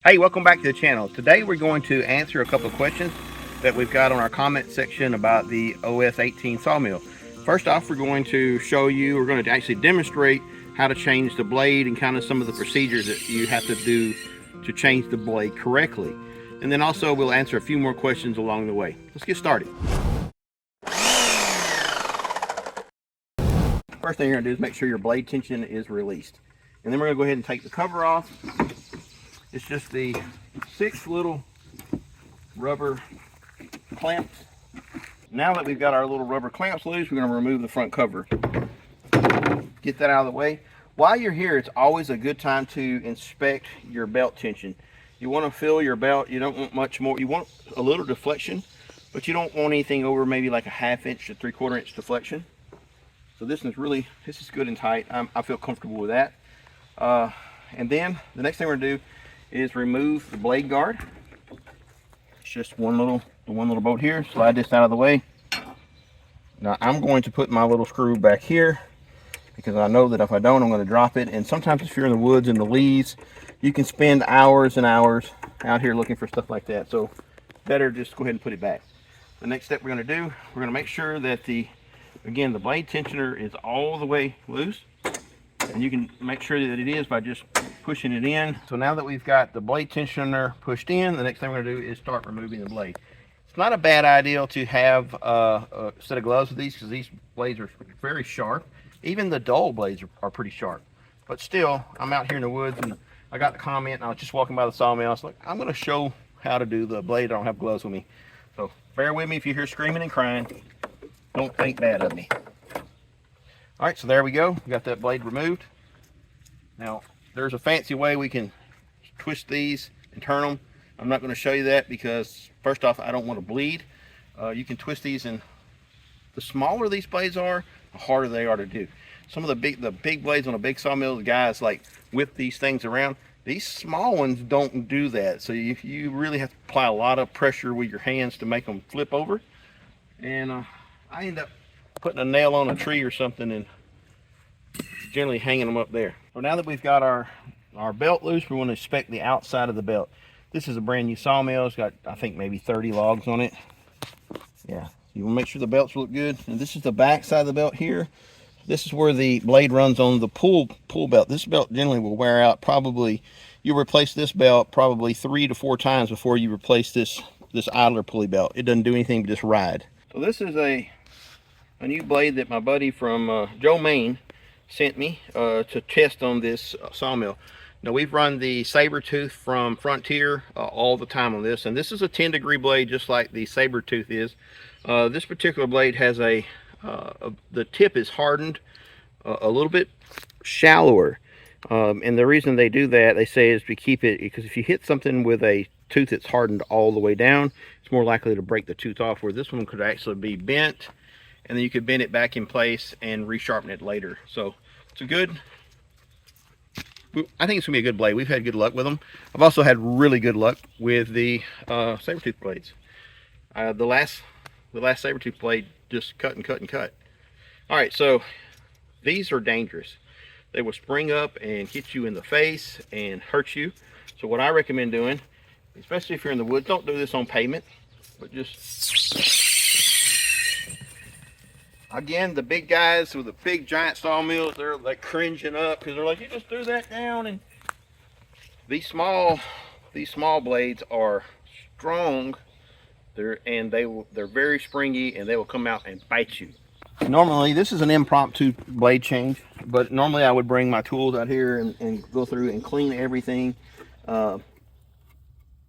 Hey, welcome back to the channel. Today we're going to answer a couple of questions that we've got on our comment section about the OS18 Sawmill. First off, we're going to actually demonstrate how to change the blade and kind of some of the procedures that you have to do to change the blade correctly. And then also we'll answer a few more questions along the way. Let's get started. First thing you're going to do is make sure your blade tension is released. And then we're going to go ahead and take the cover off. It's just the 6 little rubber clamps. Now that we've got our little rubber clamps loose, we're going to remove the front cover. Get that out of the way. While you're here, it's always a good time to inspect your belt tension. You want to feel your belt. You don't want much more. You want a little deflection, but you don't want anything over maybe like a 1/2 inch to 3/4 inch deflection. So this is good and tight. I feel comfortable with that. And then the next thing we're going to do is remove the blade guard. It's just one little bolt here. Slide this out of the way. Now I'm going to put my little screw back here because I know that if I don't, I'm going to drop it. And sometimes if you're in the woods and the leaves, you can spend hours and hours out here looking for stuff like that. So better just go ahead and put it back. The next step we're going to do, we're going to make sure that the blade tensioner is all the way loose. And you can make sure that it is by just pushing it in. So now that we've got the blade tensioner pushed in, the next thing we're going to do is start removing the blade. It's not a bad idea to have a set of gloves with these because these blades are very sharp. Even the dull blades are pretty sharp. But still, I'm out here in the woods and I got the comment and I was just walking by the sawmill. I was like, I'm going to show how to do the blade. I don't have gloves with me. So bear with me if you hear screaming and crying. Don't think bad of me. All right, so there we go. We got that blade removed. Now, there's a fancy way we can twist these and turn them. I'm not going to show you that because, first off, I don't want to bleed. You can twist these, and the smaller these blades are, the harder they are to do. Some of the big blades on a big sawmill, the guys like whip these things around. These small ones don't do that, so you really have to apply a lot of pressure with your hands to make them flip over. And I end up putting a nail on a tree or something and generally hanging them up there. So now that we've got our belt loose, we want to inspect the outside of the belt. This is a brand new sawmill. It's got, I think, maybe 30 logs on it. Yeah, you want to make sure the belts look good. And this is the back side of the belt here. This is where the blade runs on the pull belt. This belt generally will wear out. Probably you replace this belt probably 3 to 4 times before you replace this idler pulley belt. It doesn't do anything but just ride. So this is a new blade that my buddy from Maine sent me to test on this sawmill. Now we've run the saber tooth from Frontier all the time on this, and this is a 10-degree blade just like the saber tooth is. This particular blade has the tip is hardened a little bit shallower, and the reason they do that, they say, is to keep it, because if you hit something with a tooth that's hardened all the way down, it's more likely to break the tooth off, where this one could actually be bent, and then you could bend it back in place and resharpen it later. So it's I think it's gonna be a good blade. We've had good luck with them. I've also had really good luck with the saber tooth blades. The last saber tooth blade just cut and cut and cut. All right, so these are dangerous. They will spring up and hit you in the face and hurt you. So what I recommend doing, especially if you're in the woods, don't do this on pavement, but just, again, the big guys with the big giant sawmills, they're like cringing up because they're like, you just threw that down. And these small blades are strong. They're very springy, and they will come out and bite you. Normally, this is an impromptu blade change, but normally I would bring my tools out here and go through and clean everything.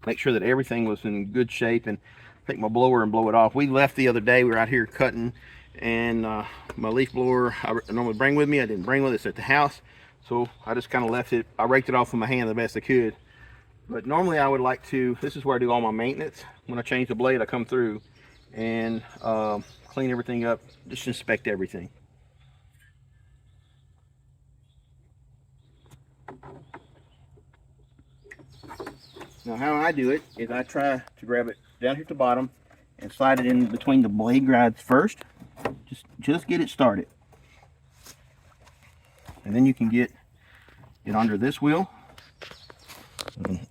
Make sure that everything was in good shape, and take my blower and blow it off. We left the other day, we were out here cutting, and my leaf blower I normally bring with me, I didn't bring with it, it's at the house, so I just kind of left it. I raked it off with my hand the best I could. But normally I would like to, this is where I do all my maintenance. When I change the blade, I come through and clean everything up, just inspect everything. Now how I do it is I try to grab it down here at the bottom and slide it in between the blade guides first. Just get it started. And then you can get it under this wheel.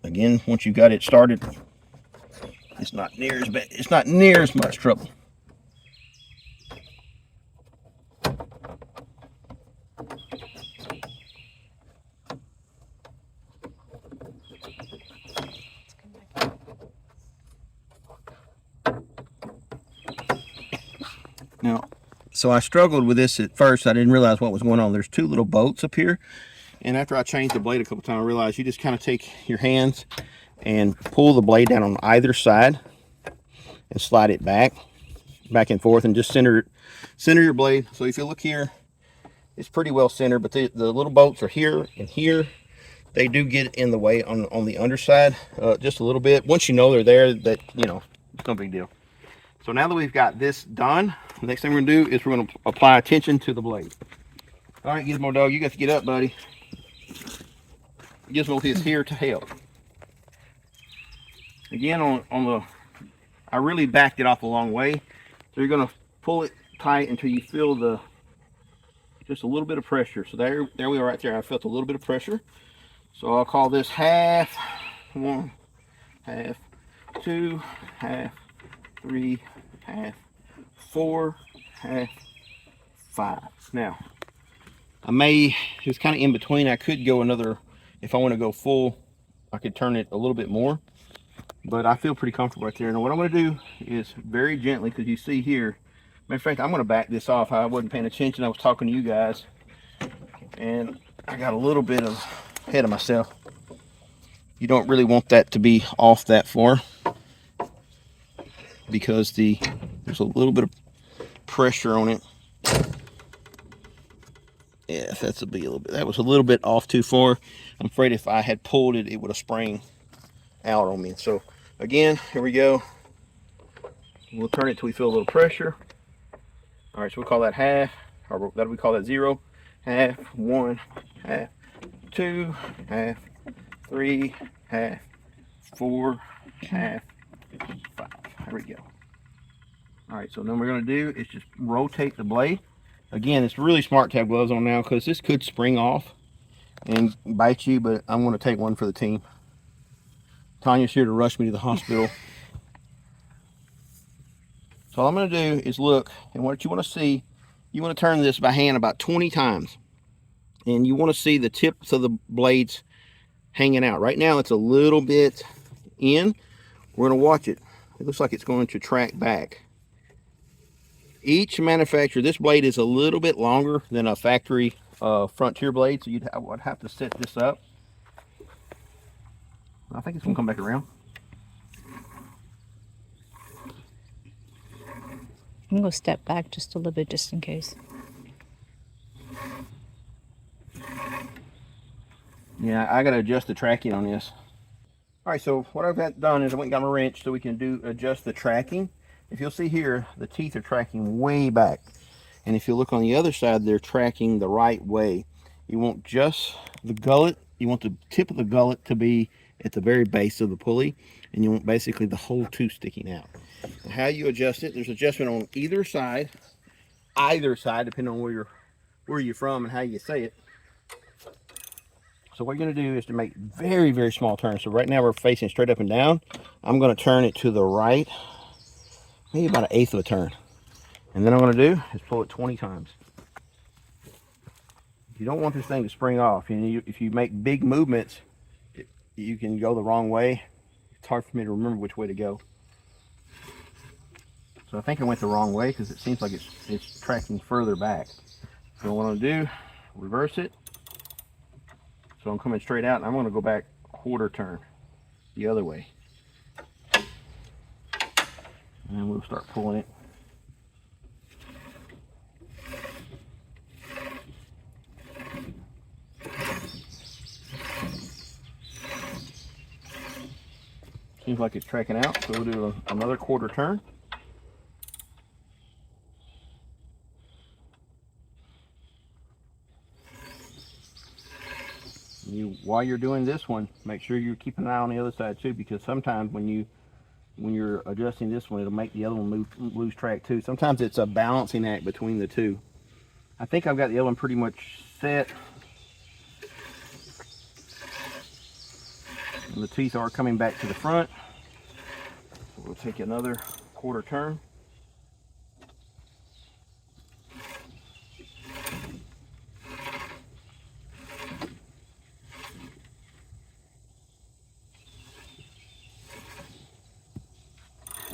again, once you got it started, it's not near as bad. It's not near as much trouble. Now, so I struggled with this at first. I didn't realize what was going on. There's two little bolts up here, and after I changed the blade a couple times, I realized you just kind of take your hands and pull the blade down on either side and slide it back and forth, and just center your blade. So if you look here, it's pretty well centered, but the little bolts are here and here. They do get in the way on the underside just a little bit. Once you know they're there, that, you know, it's no big deal. So now that we've got this done, the next thing we're gonna do is we're gonna apply tension to the blade. All right, Gizmo dog, you got to get up, buddy. Gizmo is here to help. Again, on the, I really backed it off a long way. So you're gonna pull it tight until you feel just a little bit of pressure. So there we are right there. I felt a little bit of pressure. So I'll call this half, 1, half, 2, half, 3, half, 4, half, 5. Now, it's kind of in between. I could go another, if I want to go full, I could turn it a little bit more, but I feel pretty comfortable right there. Now what I'm going to do is very gently, because you see here, matter of fact, I'm going to back this off. I wasn't paying attention. I was talking to you guys, and I got a little bit ahead of myself. You don't really want that to be off that far, because there's a little bit of pressure on it. Yeah, that's that was a little bit off too far. I'm afraid if I had pulled it, it would have sprang out on me. So again, here we go. We'll turn it till we feel a little pressure. All right, so we'll call that half, or we call that 0, half, 1, half, 2, half, 3, half, 4, half, 5. There we go. All right, so then what we're going to do is just rotate the blade. Again, it's really smart to have gloves on now, because this could spring off and bite you, but I'm going to take one for the team. Tanya's here to rush me to the hospital. So all I'm going to do is look, and what you want to see, you want to turn this by hand about 20 times. And you want to see the tips of the blades hanging out. Right now it's a little bit in. We're going to watch it. It looks like it's going to track back. Each manufacturer, this blade is a little bit longer than a factory Frontier blade, so I would have to set this up. I think it's going to come back around. I'm going to step back just a little bit, just in case. Yeah, I got to adjust the tracking on this. All right, so what I've got done is I went and got my wrench so we can adjust the tracking. If you'll see here, the teeth are tracking way back. And if you look on the other side, they're tracking the right way. You want just the gullet, you want the tip of the gullet to be at the very base of the pulley, and you want basically the whole tooth sticking out. And how you adjust it, there's adjustment on either side, depending on where you're from and how you say it. So what you're going to do is to make very, very small turns. So right now we're facing straight up and down. I'm going to turn it to the right, maybe about 1/8 of a turn. And then I'm going to do is pull it 20 times. You don't want this thing to spring off. If you make big movements, you can go the wrong way. It's hard for me to remember which way to go. So I think I went the wrong way, because it seems like it's tracking further back. So what I'm going to do, reverse it. So I'm coming straight out, and I'm going to go back 1/4 turn the other way. And then we'll start pulling it. Seems like it's tracking out, so we'll do another 1/4 turn. While you're doing this one, make sure you're keeping an eye on the other side too, because sometimes when you're adjusting this one, it'll make the other one lose track too. Sometimes it's a balancing act between the two. I think I've got the other one pretty much set. And the teeth are coming back to the front. So we'll take another quarter turn.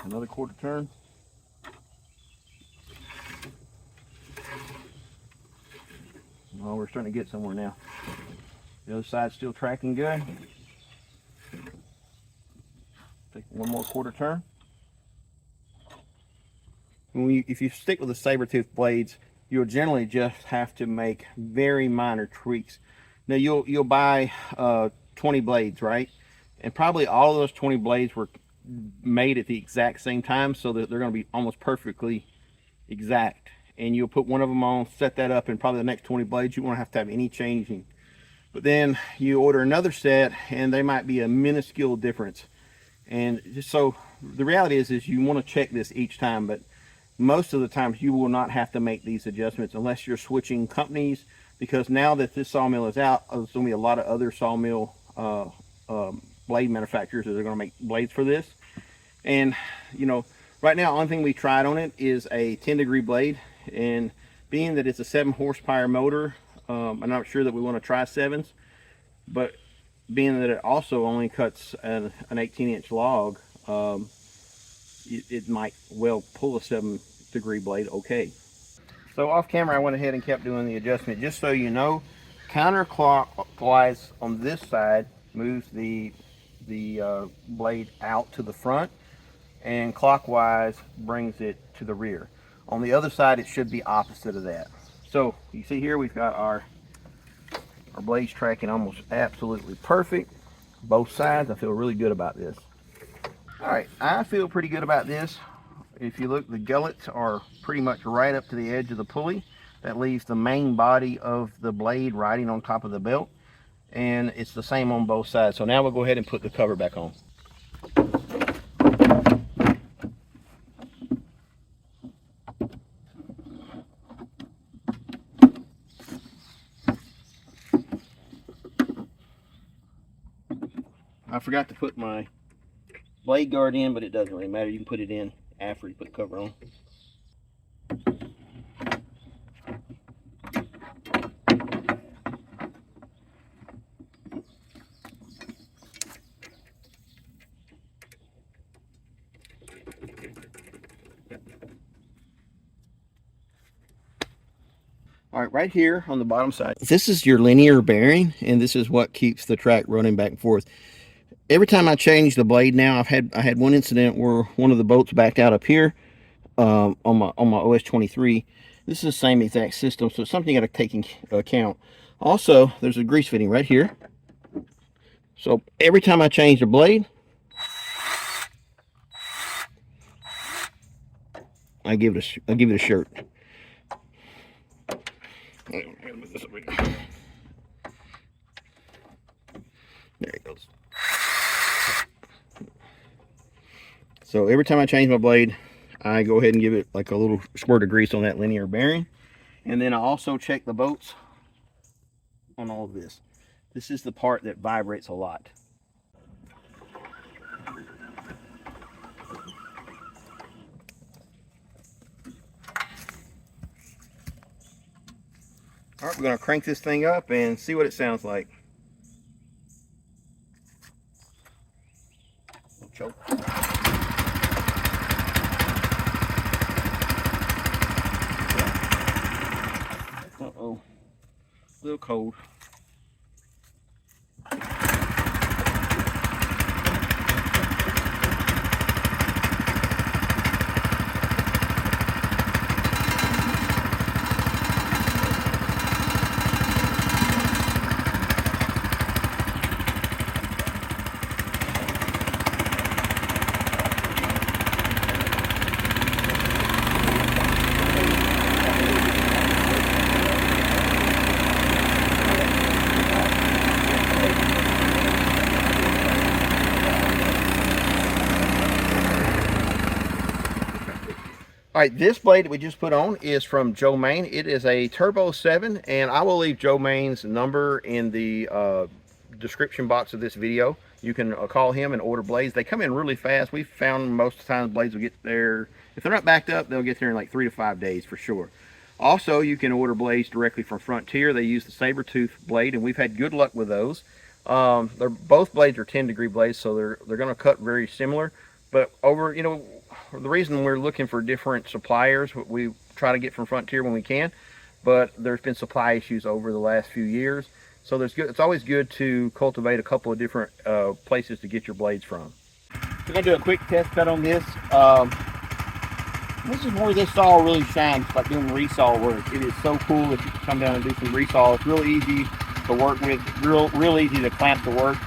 Another quarter turn. Oh, we're starting to get somewhere now. The other side's still tracking good. Take one more quarter turn. If you stick with the saber-tooth blades, you'll generally just have to make very minor tweaks. Now you'll buy 20 blades, right? And probably all of those 20 blades were made at the exact same time, so that they're going to be almost perfectly exact. And you'll put one of them on, set that up, and probably the next 20 blades you won't have to have any changing. But then you order another set, and they might be a minuscule difference. And just so the reality is you want to check this each time, but most of the times you will not have to make these adjustments unless you're switching companies, because now that this sawmill is out, there's going to be a lot of other sawmill blade manufacturers that are going to make blades for this. And you know, right now, only thing we tried on it is a 10-degree blade, and being that it's a 7 horsepower motor, I'm not sure that we want to try 7s, but being that it also only cuts an 18-inch log, it might well pull a 7-degree blade okay. So off camera I went ahead and kept doing the adjustment. Just so you know, counterclockwise on this side moves the blade out to the front, and clockwise brings it to the rear. On the other side it should be opposite of that. So you see here we've got our blades tracking almost absolutely perfect, both sides. I feel really good about this. All right, I feel pretty good about this. If you look, the gullets are pretty much right up to the edge of the pulley. That leaves the main body of the blade riding on top of the belt, and it's the same on both sides. So now we'll go ahead and put the cover back on. I forgot to put my blade guard in, but it doesn't really matter. You can put it in after you put the cover on. All right, right here on the bottom side, this is your linear bearing, and this is what keeps the track running back and forth. Every time I change the blade now, I had one incident where one of the bolts backed out up here on my OS23. This is the same exact system, so it's something you got to take into account. Also, there's a grease fitting right here. So every time I change the blade, I give it a shirt. There it goes. So every time I change my blade, I go ahead and give it like a little squirt of grease on that linear bearing. And then I also check the bolts on all of this. This is the part that vibrates a lot. All right, we're going to crank this thing up and see what it sounds like. Choke. Uh-oh, a little cold. All right, this blade that we just put on is from Joe Maine. It is a Turbo 7, and I will leave Joe Maine's number in the description box of this video. you can call him and order blades. They come in really fast. We've found most of the time blades will get there, if they're not backed up, they'll get there in like 3 to 5 days for sure. Also, you can order blades directly from Frontier. They use the saber tooth blade, and we've had good luck with those. Both blades are 10-degree blades, so they're going to cut very similar. But the reason we're looking for different suppliers, we try to get from Frontier when we can, but there's been supply issues over the last few years. So it's always good to cultivate a couple of different places to get your blades from. We're going to do a quick test cut on this. This is where this saw really shines, like doing resaw work. It is so cool that you can come down and do some resaw. It's real easy to work with, real easy to clamp the work.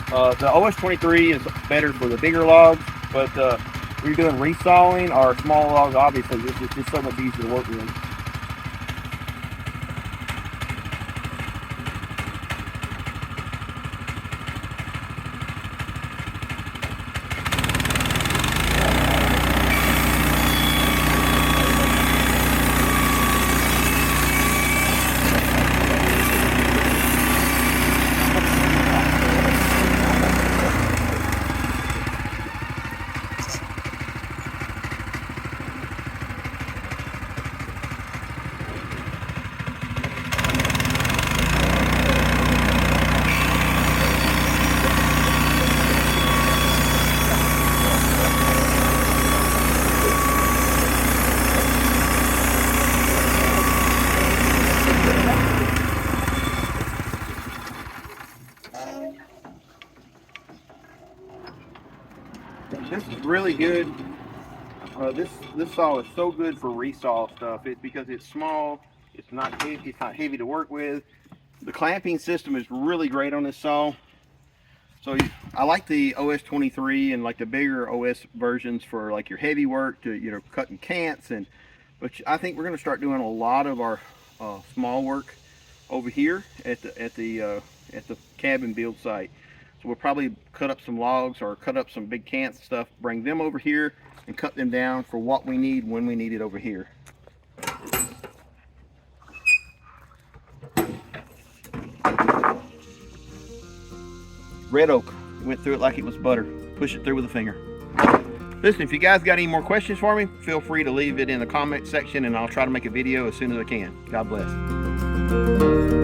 The OS23 is better for the bigger logs, but if you're doing resawing or small logs, obviously this is just so much easier to work with. This is really good. This saw is so good for resaw stuff. It's because it's small, it's not heavy to work with. The clamping system is really great on this saw. So I like the OS23 and like the bigger OS versions for like your heavy work, to cutting cants, but I think we're going to start doing a lot of our small work over here at the cabin build site. So we'll probably cut up some logs or cut up some big cants and stuff, bring them over here and cut them down for what we need when we need it over here. Red oak, went through it like it was butter. Push it through with a finger. Listen, if you guys got any more questions for me, feel free to leave it in the comment section and I'll try to make a video as soon as I can. God bless.